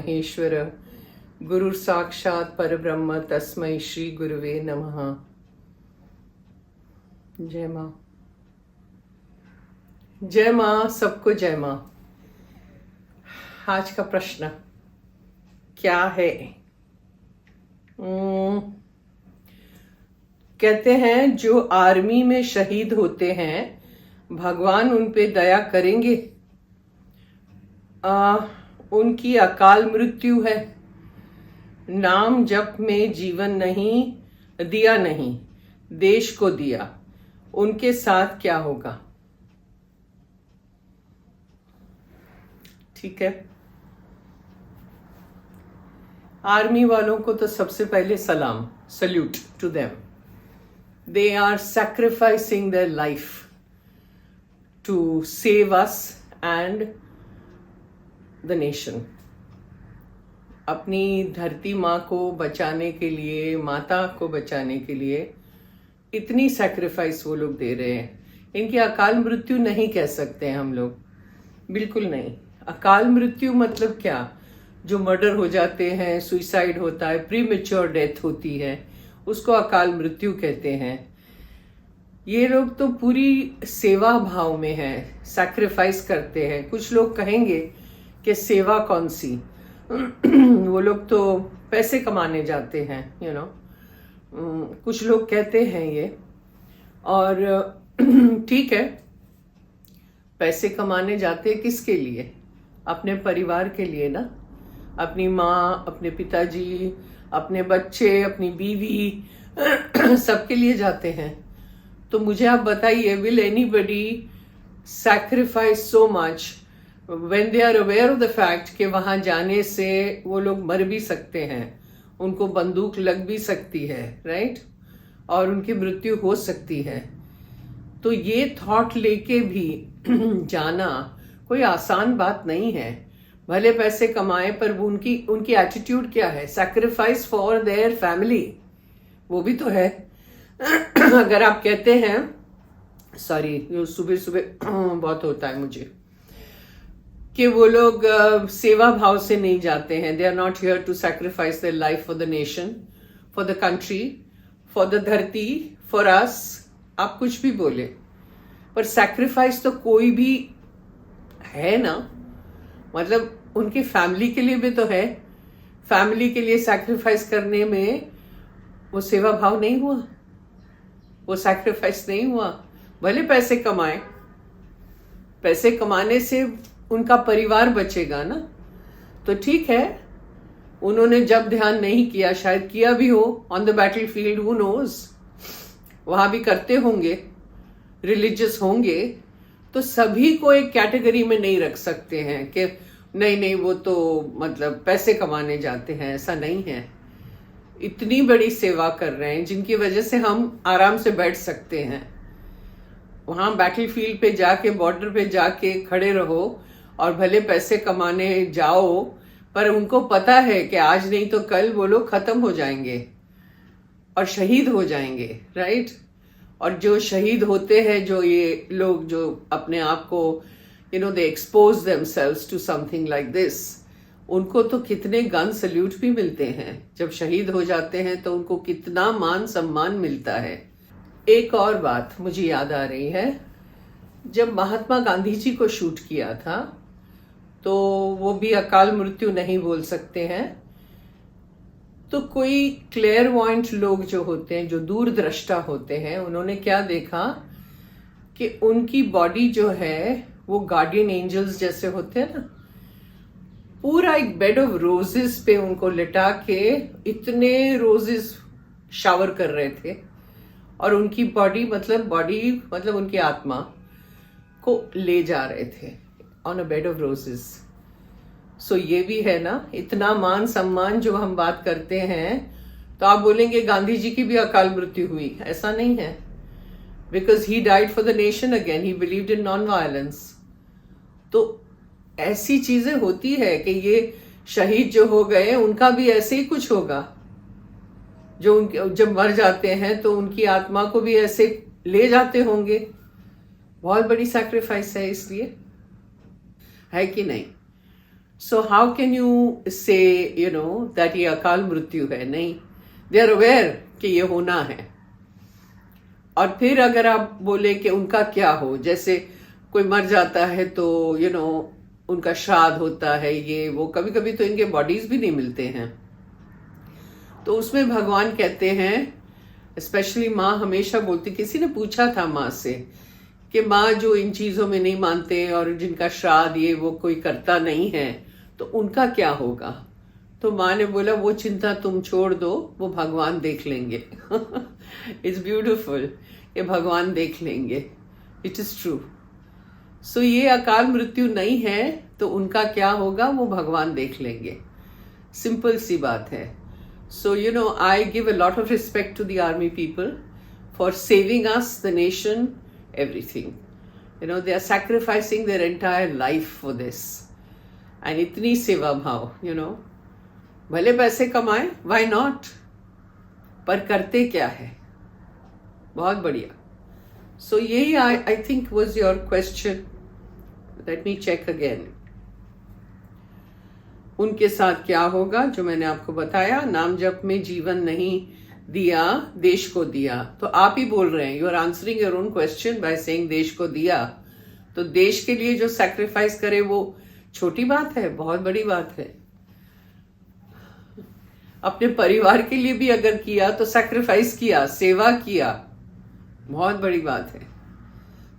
महेश्वर गुरु साक्षात परब्रह्म तस्मै श्री गुरुवे नमः। जय माँ, जय माँ, सबको जय माँ। आज का प्रश्न क्या है? कहते हैं जो आर्मी में शहीद होते हैं भगवान उन पे दया करेंगे। उनकी अकाल मृत्यु है, नाम जप में जीवन नहीं दिया, नहीं देश को दिया, उनके साथ क्या होगा? ठीक है, आर्मी वालों को तो सबसे पहले सलाम, salute to them. They are sacrificing their life to save us and the nation. अपनी धरती माँ को बचाने के लिए, माता को बचाने के लिए इतनी सैक्रिफाइस वो लोग दे रहे हैं। इनकी अकाल मृत्यु नहीं कह सकते हैं हम लोग, बिल्कुल नहीं। अकाल मृत्यु मतलब क्या? जो मर्डर हो जाते हैं, सुइसाइड होता है, प्रीमेच्योर डेथ होती है, उसको अकाल मृत्यु कहते हैं। ये लोग तो पूरी सेवा भाव में हैं, सैक्रिफाइस करते हैं। कुछ लोग कहेंगे कि सेवा कौन सी, वो लोग तो पैसे कमाने जाते हैं, यू नो। कुछ लोग कहते हैं ये, और ठीक है, पैसे कमाने जाते हैं किसके लिए? अपने परिवार के लिए ना। अपनी माँ, अपने पिताजी, अपने बच्चे, अपनी बीवी सबके लिए जाते हैं। तो मुझे आप बताइए, will anybody sacrifice so much when they are aware of the fact कि वहां जाने से वो लोग मर भी सकते हैं, उनको बंदूक लग भी सकती है, राइट, और उनकी मृत्यु हो सकती है। तो ये थॉट लेके भी जाना कोई आसान बात नहीं है। भले पैसे कमाए, पर उनकी एटीट्यूड क्या है? सैक्रिफाइस फॉर देयर फैमिली, वो भी तो है। अगर आप कहते हैं, सॉरी सुबह सुबह बहुत होता है मुझे, कि वो लोग सेवा भाव से नहीं जाते हैं। They are not here to sacrifice their life for the nation, for the country, for the धरती, फॉर अस। आप कुछ भी बोले, पर सैक्रिफाइस तो कोई भी है ना। मतलब उनकी फैमिली के लिए भी तो है। फैमिली के लिए सैक्रिफाइस करने में वो सेवा भाव नहीं हुआ, वो सैक्रिफाइस नहीं हुआ। भले पैसे कमाए, पैसे कमाने से उनका परिवार बचेगा ना, तो ठीक है। उन्होंने जब ध्यान नहीं किया, शायद किया भी हो on the battlefield, who knows, वहां भी करते होंगे, रिलीजियस होंगे। तो सभी को एक कैटेगरी में नहीं रख सकते हैं कि नहीं नहीं वो तो मतलब पैसे कमाने जाते हैं, ऐसा नहीं है। इतनी बड़ी सेवा कर रहे हैं जिनकी वजह से हम आराम से बैठ सकते हैं। वहां बैटल फील्ड पे जाके, बॉर्डर पे जाके खड़े रहो और भले पैसे कमाने जाओ, पर उनको पता है कि आज नहीं तो कल वो लोग खत्म हो जाएंगे और शहीद हो जाएंगे, राइट। और जो शहीद होते हैं, जो ये लोग जो अपने आप को they expose themselves to something like this, उनको तो कितने गन सल्यूट भी मिलते हैं। जब शहीद हो जाते हैं तो उनको कितना मान सम्मान मिलता है। एक और बात मुझे याद आ रही है, जब महात्मा गांधी जी को शूट किया था तो वो भी अकाल मृत्यु नहीं बोल सकते हैं। तो कोई क्लेयरवॉइंट लोग जो होते हैं, जो दूरदृष्टा होते हैं, उन्होंने क्या देखा कि उनकी बॉडी जो है वो गार्डियन एंजल्स जैसे होते हैं ना। पूरा एक बेड ऑफ रोजेस पे उनको लिटा के इतने रोजेस शावर कर रहे थे, और उनकी बॉडी मतलब उनकी आत्मा को ले जा रहे थे on a bed of roses. So ये भी है ना, इतना मान सम्मान जो हम बात करते हैं। तो आप बोलेंगे गांधी जी की भी अकाल मृत्यु हुई, ऐसा नहीं है। Because he died for the nation again, he believed in non violence. तो ऐसी चीजें होती है कि ये शहीद जो हो गए उनका भी ऐसे ही कुछ होगा। जो उनके जब मर जाते हैं तो उनकी आत्मा को भी ऐसे ले जाते होंगे। बहुत बड़ी सैक्रिफाइस है, इसलिए है कि नहीं। So how can you say that ये अकाल मृत्यु है? नहीं, दे आर अवेयर कि ये होना है। और फिर अगर आप बोले कि उनका क्या हो, जैसे कोई मर जाता है तो उनका श्राद्ध होता है, ये वो, कभी कभी तो इनके बॉडीज भी नहीं मिलते हैं। तो उसमें भगवान कहते हैं, स्पेशली माँ हमेशा बोलती, किसी ने पूछा था माँ से कि माँ जो इन चीजों में नहीं मानते और जिनका श्राद्ध ये वो कोई करता नहीं है, तो उनका क्या होगा? तो माँ ने बोला, वो चिंता तुम छोड़ दो, वो भगवान देख लेंगे। इट्स ब्यूटिफुल, ये भगवान देख लेंगे। It is true. सो ये अकाल मृत्यु नहीं है तो उनका क्या होगा, वो भगवान देख लेंगे। सिंपल सी बात है। So I give a lot of respect to the army people for saving us, the nation, everything. They are sacrificing their entire life for this. And इतनी सेवा भाव, भले पैसे कमाए, why not? पर करते क्या है? बहुत बढ़िया। So यही I think was your question. Let me check again. उनके साथ क्या होगा जो मैंने आपको बताया, नाम जप में जीवन नहीं दिया, देश को दिया। तो आप ही बोल रहे हैं, you are answering your own question by saying देश को दिया। तो देश के लिए जो सैक्रिफाइस करे वो छोटी बात है? बहुत बड़ी बात है। अपने परिवार के लिए भी अगर किया तो सैक्रिफाइस किया, सेवा किया, बहुत बड़ी बात है।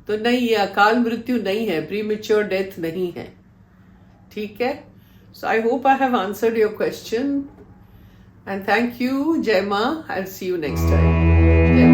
तो नहीं, ये अकाल मृत्यु नहीं है, प्रीमेच्योर डेथ नहीं है। ठीक है? So I hope I have answered your question. And thank you, Jai Ma. I'll see you next time. Jai